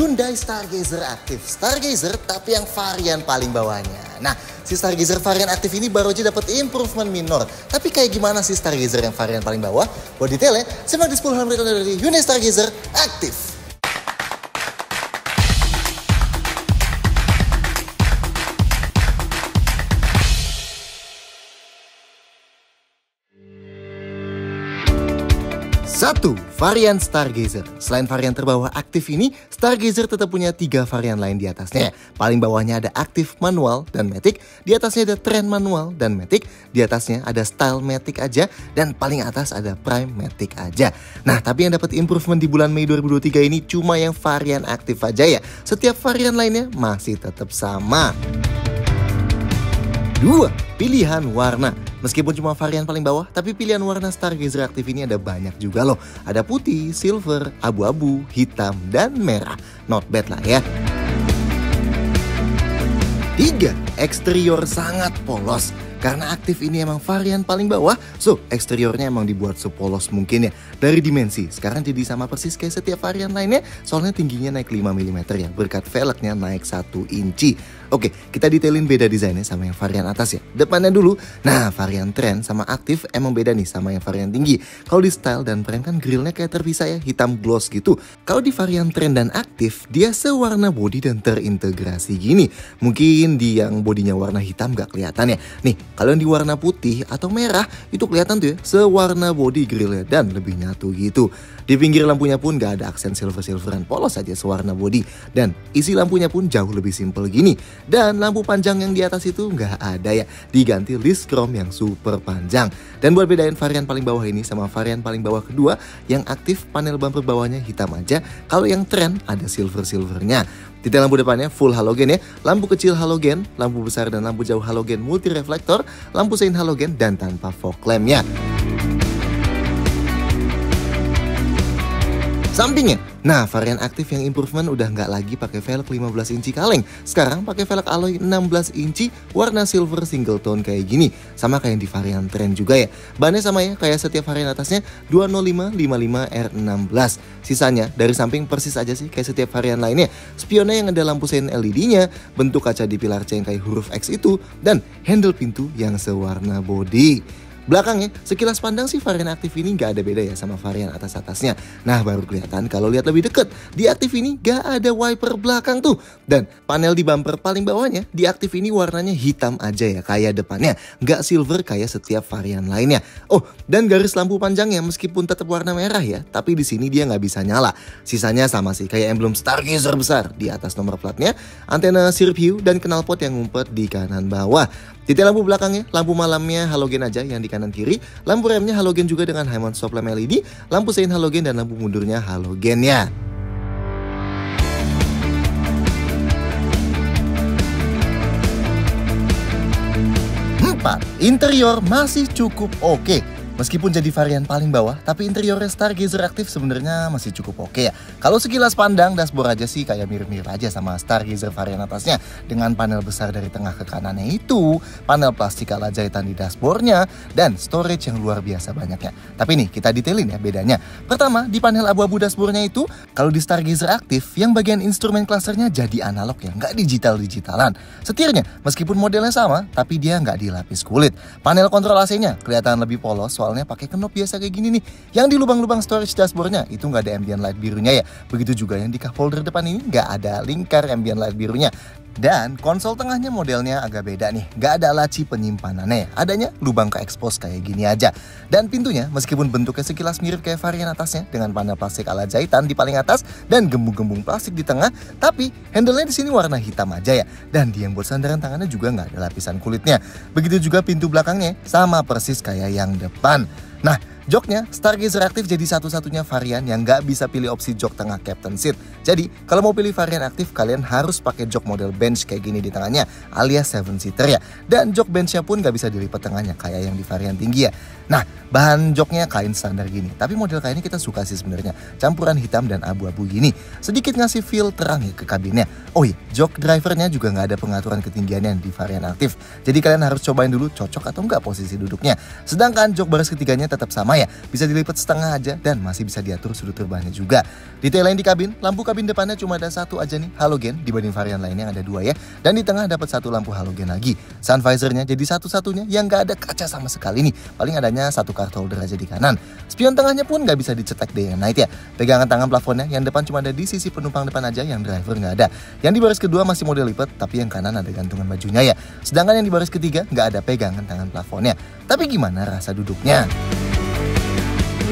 Hyundai Stargazer Active. Stargazer tapi yang varian paling bawahnya. Nah, si Stargazer varian Active ini baru aja dapat improvement minor. Tapi kayak gimana sih Stargazer yang varian paling bawah? Buat detailnya, simak di 10 hal berita dari Hyundai Stargazer Active. Satu, varian Stargazer. Selain varian terbawah Active ini, Stargazer tetap punya 3 varian lain di atasnya. Paling bawahnya ada Active Manual dan Matic, di atasnya ada Trend Manual dan Matic, di atasnya ada Style Matic aja, dan paling atas ada Prime Matic aja. Nah, tapi yang dapat improvement di bulan Mei 2023 ini cuma yang varian Active aja ya. Setiap varian lainnya masih tetap sama. 2. Pilihan warna. Meskipun cuma varian paling bawah, tapi pilihan warna Stargazer Active ini ada banyak juga loh. Ada putih, silver, abu-abu, hitam, dan merah. Not bad lah ya. 3. Eksterior sangat polos. Karena Active ini emang varian paling bawah, so eksteriornya emang dibuat sepolos mungkin ya. Dari dimensi, sekarang jadi sama persis kayak setiap varian lainnya, soalnya tingginya naik 5 mm ya, berkat velgnya naik 1 inci. Oke, kita detailin beda desainnya sama yang varian atas ya. Depannya dulu, nah varian Trend sama Active emang beda nih sama yang varian tinggi. Kalau di Style dan Prime kan grillnya kayak terpisah ya, hitam gloss gitu. Kalau di varian Trend dan Active, dia sewarna body dan terintegrasi gini. Mungkin di yang bodinya warna hitam gak kelihatan ya. Nih, kalau yang di warna putih atau merah itu kelihatan tuh ya, sewarna body grillnya dan lebih nyatu gitu. Di pinggir lampunya pun gak ada aksen silver-silveran, polos aja sewarna body. Dan isi lampunya pun jauh lebih simple gini. Dan lampu panjang yang di atas itu gak ada ya, diganti list chrome yang super panjang. Dan buat bedain varian paling bawah ini sama varian paling bawah kedua, yang Active panel bumper bawahnya hitam aja, kalau yang Trend ada silver-silvernya. Detail lampu depannya full halogen ya, lampu kecil halogen, lampu besar dan lampu jauh halogen multi reflektor, lampu sein halogen dan tanpa fog lamp ya. Sampingnya, nah varian Active yang improvement udah nggak lagi pakai velg 15 inci kaleng. Sekarang pakai velg alloy 16 inci warna silver single tone kayak gini. Sama kayak di varian Trend juga ya. Bannya sama ya, kayak setiap varian atasnya 20555R16. Sisanya dari samping persis aja sih kayak setiap varian lainnya. Spionnya yang ada lampu sein LED-nya, bentuk kaca di pilar C yang kayak huruf X itu, dan handle pintu yang sewarna body. Belakangnya, sekilas pandang sih varian Active ini gak ada beda ya sama varian atas-atasnya. Nah, baru kelihatan kalau lihat lebih deket. Di Active ini gak ada wiper belakang tuh. Dan panel di bumper paling bawahnya, di Active ini warnanya hitam aja ya, kayak depannya. Gak silver kayak setiap varian lainnya. Oh, dan garis lampu panjangnya meskipun tetap warna merah ya, tapi di sini dia gak bisa nyala. Sisanya sama sih, kayak emblem Stargazer besar di atas nomor platnya, antena sirip hiu, dan knalpot yang ngumpet di kanan bawah. Detail lampu belakangnya, lampu malamnya halogen aja yang di kanan kiri, lampu remnya halogen juga dengan high-mount stop lamp LED, lampu sein halogen dan lampu mundurnya halogen ya. 4. Interior masih cukup oke. Meskipun jadi varian paling bawah, tapi interiornya Stargazer Active sebenarnya masih cukup oke ya. Kalau sekilas pandang, dashboard aja sih kayak mirip-mirip aja sama Stargazer varian atasnya. Dengan panel besar dari tengah ke kanannya itu, panel plastik ala jahitan di dashboardnya, dan storage yang luar biasa banyaknya. Tapi nih, kita detailin ya bedanya. Pertama, di panel abu-abu dashboardnya itu, kalau di Stargazer Active, yang bagian instrumen clusternya jadi analog ya, nggak digital-digitalan. Setirnya, meskipun modelnya sama, tapi dia nggak dilapis kulit. Panel kontrol AC-nya kelihatan lebih polos, soalnya pakai knob biasa kayak gini nih. Yang di lubang-lubang storage dashboardnya itu nggak ada ambient light birunya ya. Begitu juga yang di cup holder depan ini nggak ada lingkar ambient light birunya. Dan konsol tengahnya modelnya agak beda nih, nggak ada laci penyimpanannya, adanya lubang ke expose kayak gini aja. Dan pintunya meskipun bentuknya sekilas mirip kayak varian atasnya dengan panel plastik ala jahitan di paling atas dan gembung-gembung plastik di tengah, tapi handle-nya di sini warna hitam aja ya. Dan di yang buat sandaran tangannya juga nggak ada lapisan kulitnya. Begitu juga pintu belakangnya sama persis kayak yang depan. Nah, joknya Stargazer Active jadi satu-satunya varian yang nggak bisa pilih opsi jok tengah captain seat. Jadi kalau mau pilih varian Active, kalian harus pakai jok model bench kayak gini di tangannya, alias 7-seater ya. Dan jok benchnya pun nggak bisa dilipat tengahnya kayak yang di varian tinggi ya. Nah, bahan joknya kain standar gini, tapi model kainnya kita suka sih sebenarnya, campuran hitam dan abu-abu gini, sedikit ngasih feel terang ya ke kabinnya. Oh iya, jok drivernya juga nggak ada pengaturan ketinggiannya di varian Active. Jadi kalian harus cobain dulu cocok atau nggak posisi duduknya. Sedangkan jok baris ketiganya tetap sama sama ya. Bisa dilipat setengah aja dan masih bisa diatur sudut terbangnya juga. Detail lain di kabin, lampu kabin depannya cuma ada satu aja nih, halogen, dibanding varian lainnya yang ada dua ya. Dan di tengah dapat satu lampu halogen lagi. Sun visornya jadi satu-satunya yang gak ada kaca sama sekali nih. Paling adanya satu card holder aja di kanan. Spion tengahnya pun gak bisa dicetak day and night ya. Pegangan tangan plafonnya yang depan cuma ada di sisi penumpang depan aja, yang driver gak ada. Yang di baris kedua masih model lipat, tapi yang kanan ada gantungan bajunya ya. Sedangkan yang di baris ketiga gak ada pegangan tangan plafonnya. Tapi gimana rasa duduknya?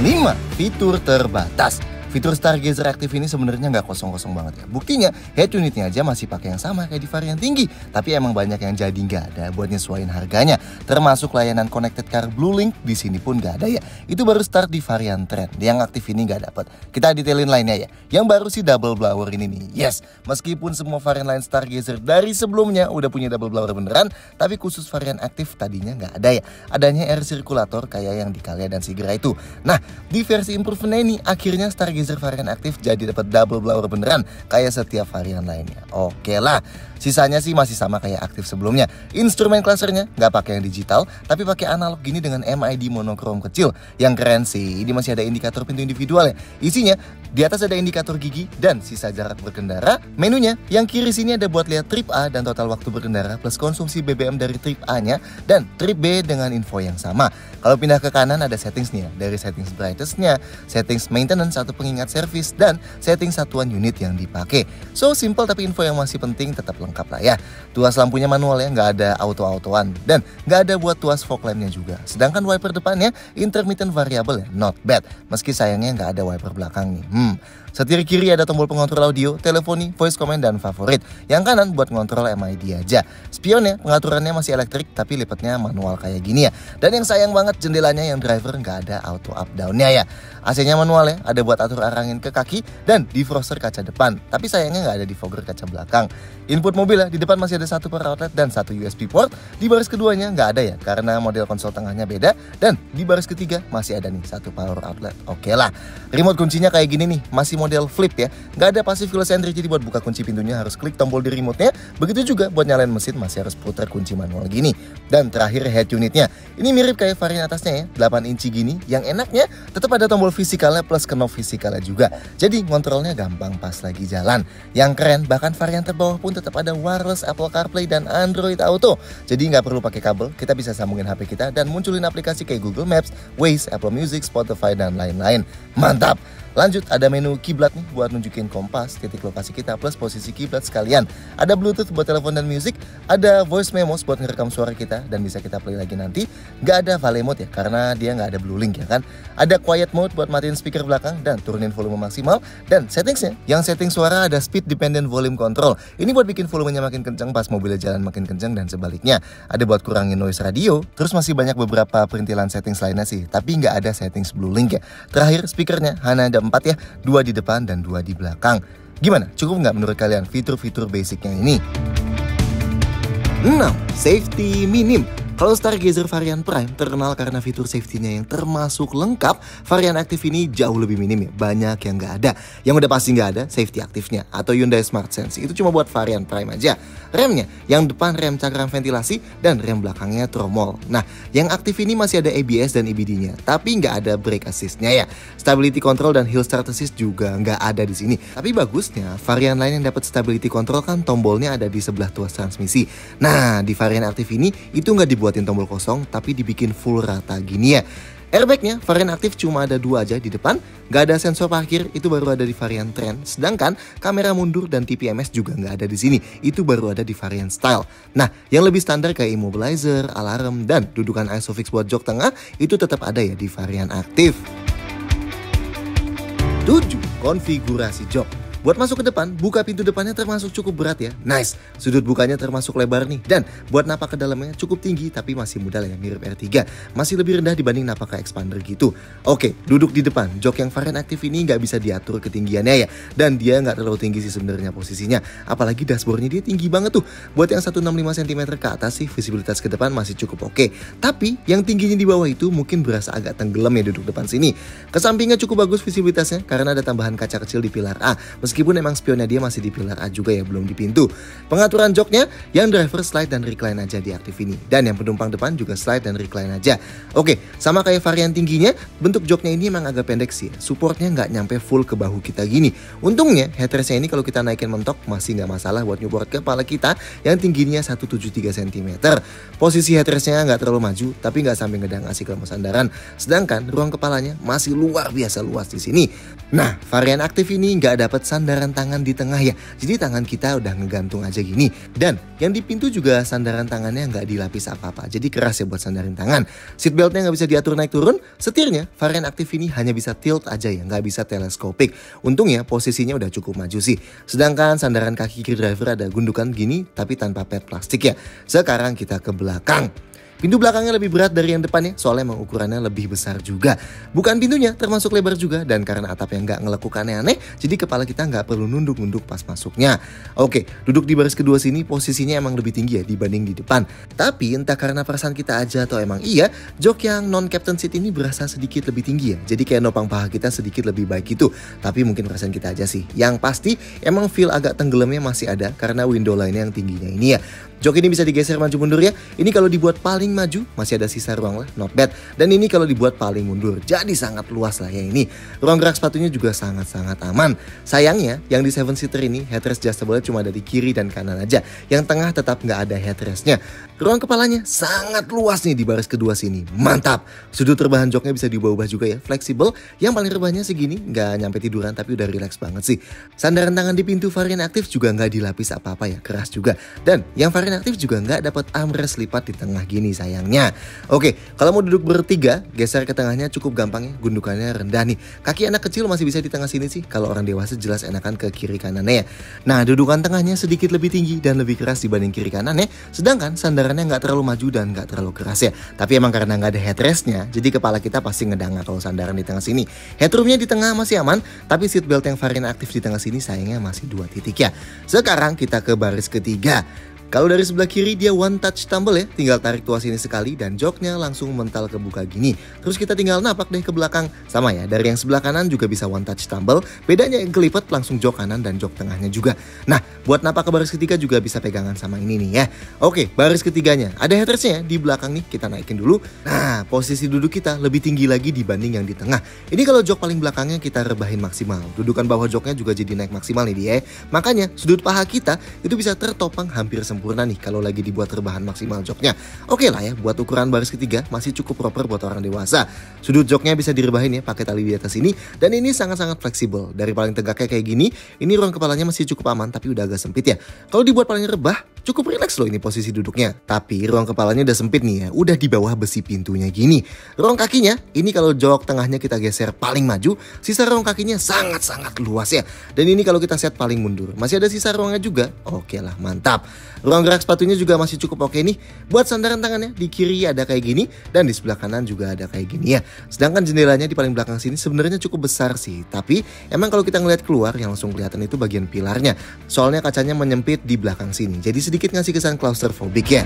5. Fitur terbatas. Fitur Stargazer Active ini sebenarnya nggak kosong-kosong banget ya. Buktinya head unitnya aja masih pakai yang sama kayak di varian tinggi, tapi emang banyak yang jadi nggak ada buat nyesuaiin harganya. Termasuk layanan Connected Car Blue Link di sini pun nggak ada ya. Itu baru start di varian Trend, yang aktif ini nggak dapat. Kita detailin lainnya ya. Yang baru sih double blower ini nih. Yes, meskipun semua varian lain Stargazer dari sebelumnya udah punya double blower beneran, tapi khusus varian aktif tadinya nggak ada ya. Adanya air circulator kayak yang di Calya dan Sigra itu. Nah, di versi improvement ini akhirnya Stargazer varian aktif jadi dapat double blower beneran kayak setiap varian lainnya. Oke lah, sisanya sih masih sama kayak aktif sebelumnya. Instrumen clusternya nggak pakai yang digital, tapi pakai analog gini dengan MID monokrom kecil. Yang keren sih, ini masih ada indikator pintu individual ya. Isinya di atas ada indikator gigi dan sisa jarak berkendara. Menunya yang kiri sini ada buat lihat trip A dan total waktu berkendara plus konsumsi BBM dari trip A-nya dan trip B dengan info yang sama. Kalau pindah ke kanan ada settings nih ya, dari settings brightness-nya, settings maintenance atau pengingat servis, dan setting satuan unit yang dipakai. So simple tapi info yang masih penting tetap lengkap lah ya. Tuas lampunya manual ya, nggak ada auto-autoan dan nggak ada buat tuas fog lamp-nya juga. Sedangkan wiper depannya intermittent variable ya, not bad. Meski sayangnya nggak ada wiper belakang nih. Setir kiri ada tombol pengontrol audio, teleponi, voice command, dan favorit. Yang kanan buat ngontrol MID aja. Spionnya pengaturannya masih elektrik tapi lipatnya manual kayak gini ya. Dan yang sayang banget jendelanya yang driver nggak ada auto up down-nya ya. AC-nya manual ya, ada buat atur arah angin ke kaki dan defroster kaca depan. Tapi sayangnya nggak ada defogger kaca belakang. Input mobil ya, di depan masih ada satu power outlet dan satu USB port. Di baris keduanya nggak ada ya, karena model konsol tengahnya beda. Dan di baris ketiga masih ada nih satu power outlet. Oke lah, remote kuncinya kayak gini nih, masih model flip ya. Nggak ada passive keyless entry, jadi buat buka kunci pintunya harus klik tombol di remote-nya. Begitu juga buat nyalain mesin masih harus putar kunci manual gini. Dan terakhir head unitnya. Ini mirip kayak varian atasnya ya, 8 inci gini. Yang enaknya tetap ada tombol fisikalnya plus knob fisikalnya juga. Jadi ngontrolnya gampang pas lagi jalan. Yang keren, bahkan varian terbawah pun tetap ada wireless Apple CarPlay dan Android Auto. Jadi nggak perlu pakai kabel, kita bisa sambungin HP kita dan munculin aplikasi kayak Google Maps, Waze, Apple Music, Spotify, dan lain-lain. Mantap! Lanjut, ada menu kiblat nih buat nunjukin kompas, titik lokasi kita plus posisi kiblat sekalian. Ada Bluetooth buat telepon dan musik, ada voice memos buat ngerekam suara kita dan bisa kita play lagi nanti. Gak ada Vale mode ya, karena dia gak ada Blue Link ya kan. Ada quiet mode buat matiin speaker belakang dan turunin volume maksimal. Dan settingsnya, yang setting suara ada speed dependent volume control. Ini buat bikin volumenya makin kencang pas mobilnya jalan makin kencang dan sebaliknya. Ada buat kurangin noise radio. Terus masih banyak beberapa perintilan settings lainnya sih, tapi gak ada settings Blue Link ya. Terakhir, speakernya hanya ada 4 ya, 2 di depan dan 2 di belakang. Gimana? Cukup nggak menurut kalian fitur-fitur basicnya ini? 6. Safety minim. Kalau Stargazer varian Prime terkenal karena fitur safety-nya yang termasuk lengkap, varian aktif ini jauh lebih minim ya, banyak yang nggak ada. Yang udah pasti nggak ada safety aktifnya atau Hyundai Smart Sense, itu cuma buat varian Prime aja. Remnya, yang depan rem cakram ventilasi dan rem belakangnya tromol. Nah, yang aktif ini masih ada ABS dan EBD-nya, tapi nggak ada brake assist-nya ya. Stability control dan hill start assist juga nggak ada di sini. Tapi bagusnya, varian lain yang dapat stability control kan tombolnya ada di sebelah tuas transmisi. Nah, di varian aktif ini itu nggak dibuatin tombol kosong, tapi dibikin full rata gini ya. Airbagnya varian aktif cuma ada 2 aja di depan, nggak ada sensor parkir, itu baru ada di varian Trend. Sedangkan kamera mundur dan TPMS juga nggak ada di sini, itu baru ada di varian Style. Nah, yang lebih standar kayak immobilizer, alarm, dan dudukan ISOFIX buat jok tengah itu tetap ada ya di varian aktif. 7. Konfigurasi jok. Buat masuk ke depan, buka pintu depannya termasuk cukup berat ya. Nice, sudut bukanya termasuk lebar nih. Dan buat napak ke dalamnya cukup tinggi tapi masih muda lah ya, mirip R3. Masih lebih rendah dibanding napak ke expander gitu. Oke, duduk di depan. Jok yang varian aktif ini nggak bisa diatur ketinggiannya ya. Dan dia nggak terlalu tinggi sih sebenarnya posisinya. Apalagi dashboardnya dia tinggi banget tuh. Buat yang 165 cm ke atas sih visibilitas ke depan masih cukup oke. Tapi yang tingginya di bawah itu mungkin berasa agak tenggelam ya duduk depan sini. Ke sampingnya cukup bagus visibilitasnya karena ada tambahan kaca kecil di pilar A. Meskipun emang spionnya dia masih di pilar A juga ya, belum di pintu. Pengaturan joknya yang driver slide dan recline aja di aktif ini. Dan yang penumpang depan juga slide dan recline aja. Oke, sama kayak varian tingginya, bentuk joknya ini emang agak pendek sih. Supportnya nggak nyampe full ke bahu kita gini. Untungnya headrestnya ini kalau kita naikin mentok masih nggak masalah buat nyupport kepala kita yang tingginya 173 cm. Posisi headrestnya nggak terlalu maju, tapi nggak sampai ngedang asik lemes sandaran. Sedangkan ruang kepalanya masih luar biasa luas di sini. Nah, varian aktif ini nggak dapat sandaran tangan di tengah ya. Jadi tangan kita udah ngegantung aja gini. Dan yang di pintu juga sandaran tangannya nggak dilapis apa-apa. Jadi keras ya buat sandarin tangan. Seatbeltnya nggak bisa diatur naik turun. Setirnya varian aktif ini hanya bisa tilt aja ya, nggak bisa teleskopik. Untungnya posisinya udah cukup maju sih. Sedangkan sandaran kaki kiri driver ada gundukan gini tapi tanpa pad plastik ya. Sekarang kita ke belakang. Pintu belakangnya lebih berat dari yang depannya, soalnya emang ukurannya lebih besar juga. Bukan pintunya, termasuk lebar juga. Dan karena atapnya nggak ngelekuk aneh-aneh, jadi kepala kita nggak perlu nunduk-nunduk pas masuknya. Oke, duduk di baris kedua sini posisinya emang lebih tinggi ya dibanding di depan. Tapi entah karena perasaan kita aja atau emang iya, jok yang non-captain seat ini berasa sedikit lebih tinggi ya. Jadi kayak nopang paha kita sedikit lebih baik gitu. Tapi mungkin perasaan kita aja sih. Yang pasti emang feel agak tenggelamnya masih ada karena window line yang tingginya ini ya. Jok ini bisa digeser maju mundur ya. Ini kalau dibuat paling maju masih ada sisa ruang lah, not bad. Dan ini kalau dibuat paling mundur jadi sangat luas lah ya ini. Ruang gerak sepatunya juga sangat-sangat aman. Sayangnya yang di 7-seater ini headrest adjustable cuma ada di kiri dan kanan aja. Yang tengah tetap nggak ada headrestnya. Ruang kepalanya sangat luas nih di baris kedua sini. Mantap. Sudut rebahan joknya bisa diubah-ubah juga ya, fleksibel. Yang paling rebahnya segini, nggak nyampe tiduran tapi udah relax banget sih. Sandaran tangan di pintu varian aktif juga nggak dilapis apa-apa ya, keras juga. Dan yang varian aktif juga nggak dapat armrest lipat di tengah gini sayangnya. Oke, kalau mau duduk bertiga, geser ke tengahnya cukup gampang ya, gundukannya rendah nih. Kaki anak kecil masih bisa di tengah sini sih, kalau orang dewasa jelas enakan ke kiri kanannya ya. Nah, dudukan tengahnya sedikit lebih tinggi dan lebih keras dibanding kiri kanannya, sedangkan sandarannya nggak terlalu maju dan nggak terlalu keras ya. Tapi emang karena nggak ada headrestnya, jadi kepala kita pasti ngedanga kalau sandaran di tengah sini. Headroomnya di tengah masih aman, tapi seatbelt yang varian aktif di tengah sini sayangnya masih 2 titik ya. Sekarang kita ke baris ketiga. Kalau dari sebelah kiri dia one touch tumble ya, tinggal tarik tuas ini sekali dan joknya langsung mental kebuka gini. Terus kita tinggal napak deh ke belakang. Sama ya, dari yang sebelah kanan juga bisa one touch tumble, bedanya yang kelipet langsung jok kanan dan jok tengahnya juga. Nah, buat napak ke baris ketiga juga bisa pegangan sama ini nih ya. Oke, baris ketiganya, ada headrestnya di belakang nih, kita naikin dulu. Nah, posisi duduk kita lebih tinggi lagi dibanding yang di tengah. Ini kalau jok paling belakangnya kita rebahin maksimal. Dudukan bawah joknya juga jadi naik maksimal nih dia. Makanya sudut paha kita itu bisa tertopang hampir sempurna nih kalau lagi dibuat rebahan maksimal joknya. Oke lah ya, buat ukuran baris ketiga masih cukup proper buat orang dewasa. Sudut joknya bisa direbahin ya pakai tali di atas ini, dan ini sangat-sangat fleksibel. Dari paling tegaknya kayak gini, ini ruang kepalanya masih cukup aman tapi udah agak sempit ya. Kalau dibuat paling rebah, cukup rileks loh ini posisi duduknya. Tapi ruang kepalanya udah sempit nih ya, udah di bawah besi pintunya gini. Ruang kakinya, ini kalau jok tengahnya kita geser paling maju, sisa ruang kakinya sangat-sangat luas ya. Dan ini kalau kita set paling mundur, masih ada sisa ruangnya juga. Oke lah, mantap. Ruang gerak sepatunya juga masih cukup oke nih. Buat sandaran tangannya di kiri ada kayak gini dan di sebelah kanan juga ada kayak gini ya. Sedangkan jendelanya di paling belakang sini sebenarnya cukup besar sih. Tapi emang kalau kita ngeliat keluar yang langsung kelihatan itu bagian pilarnya. Soalnya kacanya menyempit di belakang sini. Jadi sedikit ngasih kesan claustrophobic ya.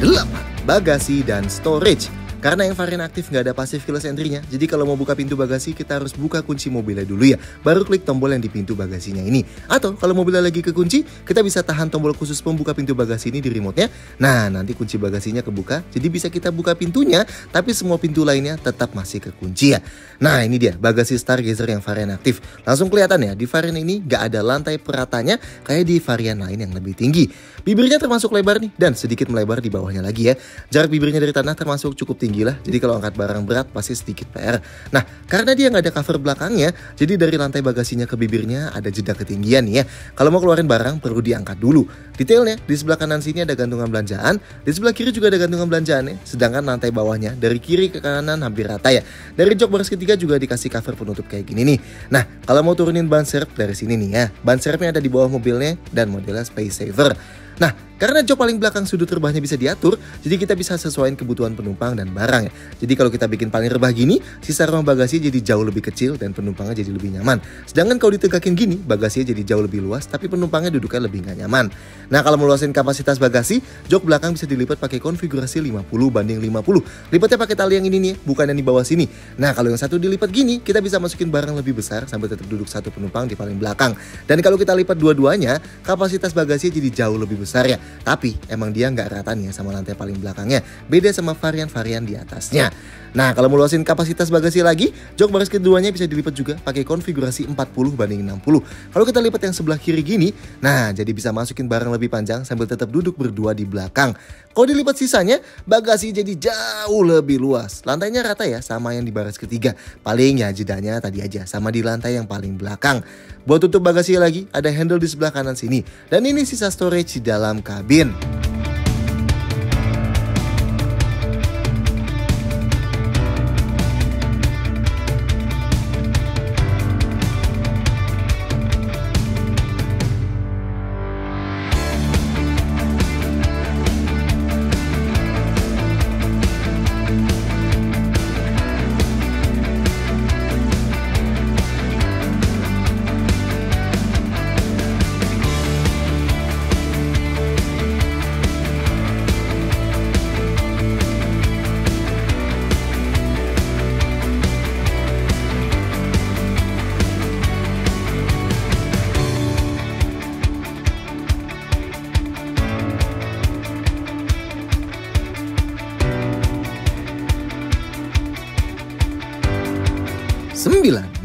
8. Bagasi dan storage. Karena yang varian aktif nggak ada passive keyless entry-nya, jadi kalau mau buka pintu bagasi kita harus buka kunci mobilnya dulu ya, baru klik tombol yang di pintu bagasinya ini. Atau kalau mobilnya lagi kekunci, kita bisa tahan tombol khusus pembuka pintu bagasi ini di remote-nya. Nah, nanti kunci bagasinya kebuka, jadi bisa kita buka pintunya, tapi semua pintu lainnya tetap masih kekunci ya. Nah, ini dia bagasi Stargazer yang varian aktif. Langsung kelihatan ya, di varian ini nggak ada lantai peratanya kayak di varian lain yang lebih tinggi. Bibirnya termasuk lebar nih, dan sedikit melebar di bawahnya lagi ya. Jarak bibirnya dari tanah termasuk cukup tinggi lah, jadi kalau angkat barang berat pasti sedikit PR. Nah, karena dia nggak ada cover belakangnya, jadi dari lantai bagasinya ke bibirnya ada jeda ketinggian nih ya. Kalau mau keluarin barang perlu diangkat dulu. Detailnya di sebelah kanan sini ada gantungan belanjaan, di sebelah kiri juga ada gantungan belanjaannya, sedangkan lantai bawahnya dari kiri ke kanan hampir rata ya. Dari jok baris ketiga juga dikasih cover penutup kayak gini nih. Nah, kalau mau turunin ban serep dari sini nih ya, ban serepnya ada di bawah mobilnya dan modelnya space saver. Nah, Karena jok paling belakang sudut rebahnya bisa diatur, jadi kita bisa sesuaikan kebutuhan penumpang dan barang ya. Jadi kalau kita bikin paling rebah gini, sisa ruang bagasi jadi jauh lebih kecil dan penumpangnya jadi lebih nyaman. Sedangkan kalau ditegakin gini, bagasinya jadi jauh lebih luas tapi penumpangnya duduknya lebih nggak nyaman. Nah kalau meluasin kapasitas bagasi, jok belakang bisa dilipat pakai konfigurasi 50/50. Lipatnya pakai tali yang ini nih, bukan yang di bawah sini. Nah kalau yang satu dilipat gini, kita bisa masukin barang lebih besar sambil tetap duduk satu penumpang di paling belakang. Dan kalau kita lipat dua-duanya, kapasitas bagasinya jadi jauh lebih besar ya. Tapi emang dia nggak rata nih ya sama lantai paling belakangnya. Beda sama varian-varian di atasnya. Nah kalau mau luasin kapasitas bagasi lagi, jok baris keduanya bisa dilipat juga pakai konfigurasi 40/60. Kalau kita lipat yang sebelah kiri gini, nah jadi bisa masukin barang lebih panjang sambil tetap duduk berdua di belakang. Kalau dilipat sisanya, bagasi jadi jauh lebih luas. Lantainya rata ya sama yang di baris ketiga. Paling ya jedanya tadi aja sama di lantai yang paling belakang. Buat tutup bagasi lagi, ada handle di sebelah kanan sini. Dan ini sisa storage di dalam kabin.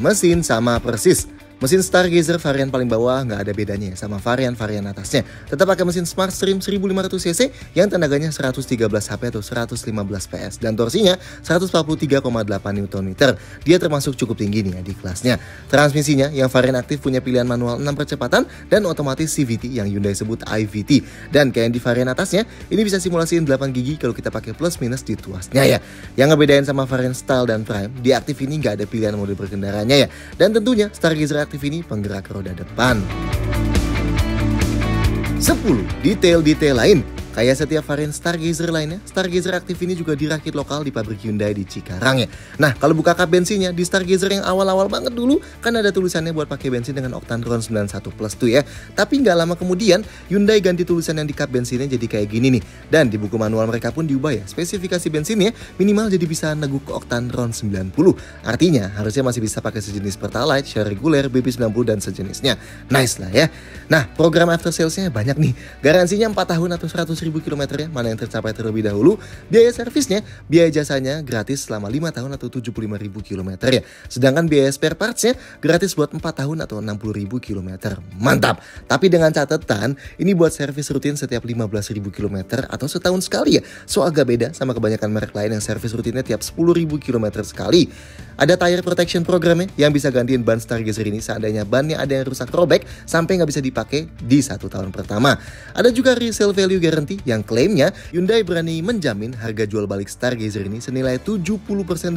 Mesin sama persis. Mesin Stargazer varian paling bawah nggak ada bedanya sama varian-varian atasnya. Tetap pakai mesin Smartstream 1500 cc yang tenaganya 113 HP atau 115 PS dan torsinya 143,8 Nm. Dia termasuk cukup tinggi nih ya di kelasnya. Transmisinya yang varian aktif punya pilihan manual 6 percepatan dan otomatis CVT yang Hyundai sebut IVT. Dan kayak di varian atasnya, ini bisa simulasiin 8 gigi kalau kita pakai plus minus di tuasnya ya. Yang ngebedain sama varian Style dan Prime, di aktif ini nggak ada pilihan mode berkendaranya ya. Dan tentunya Stargazer aktif ini penggerak roda depan. 10. Detail-detail lain. Kayak setiap varian Stargazer lainnya, Stargazer aktif ini juga dirakit lokal di pabrik Hyundai di Cikarang ya. Nah, kalau buka kap bensinnya di Stargazer yang awal-awal banget dulu, kan ada tulisannya buat pakai bensin dengan oktan RON 91 plus tuh ya. Tapi nggak lama kemudian, Hyundai ganti tulisan yang di kap bensinnya jadi kayak gini nih. Dan di buku manual mereka pun diubah ya, spesifikasi bensinnya minimal jadi bisa neguk ke oktan RON 90. Artinya, harusnya masih bisa pakai sejenis Pertalite, Shell reguler, BP90 dan sejenisnya. Nice lah ya. Nah, program after sales-nya banyak nih. Garansinya 4 tahun atau 100.000 km ya, mana yang tercapai terlebih dahulu. Biaya servisnya, biaya jasanya gratis selama 5 tahun atau 75.000 km ya. Sedangkan biaya spare parts-nya gratis buat 4 tahun atau 60.000 km. Mantap. Tapi dengan catatan, ini buat servis rutin setiap 15.000 km atau setahun sekali ya. So agak beda sama kebanyakan merek lain yang servis rutinnya tiap 10.000 km sekali. Ada tire protection programnya yang bisa gantiin ban Stargazer ini seandainya bannya ada yang rusak robek sampai nggak bisa dipakai di 1 tahun pertama. Ada juga resale value guarantee yang klaimnya Hyundai berani menjamin harga jual balik Stargazer ini senilai 70%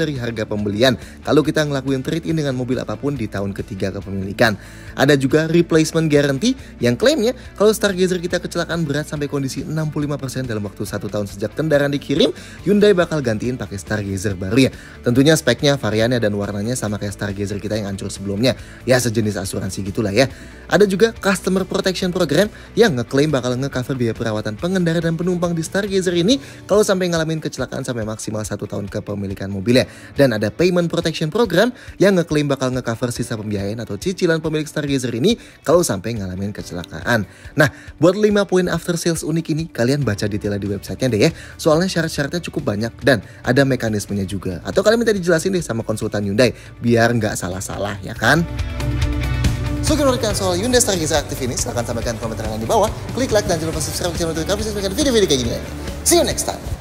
dari harga pembelian kalau kita ngelakuin trade-in dengan mobil apapun di tahun ketiga kepemilikan. Ada juga replacement guarantee yang klaimnya kalau Stargazer kita kecelakaan berat sampai kondisi 65% dalam waktu 1 tahun sejak kendaraan dikirim, Hyundai bakal gantiin pakai Stargazer baru ya. Tentunya speknya, variannya dan warnanya sama kayak Stargazer kita yang hancur sebelumnya. Ya sejenis asuransi gitulah ya. Ada juga Customer Protection Program yang ngeklaim bakal ngecover biaya perawatan pengendara dan penumpang di Stargazer ini kalau sampai ngalamin kecelakaan sampai maksimal 1 tahun kepemilikan mobilnya. Dan ada Payment Protection Program yang ngeklaim bakal ngecover sisa pembiayaan atau cicilan pemilik Stargazer ini kalau sampai ngalamin kecelakaan. Nah, buat 5 poin after sales unik ini, kalian baca detailnya di websitenya deh ya. Soalnya syarat-syaratnya cukup banyak dan ada mekanismenya juga. Atau kalian minta dijelasin deh sama konsultan Hyundai biar nggak salah-salah ya kan. So, kalau kalian soal Hyundai Stargazer aktif ini, silahkan sampaikan komentar di bawah, klik like dan jangan lupa subscribe channel untuk kami sampaikan video-video kayak gini lagi. See you next time.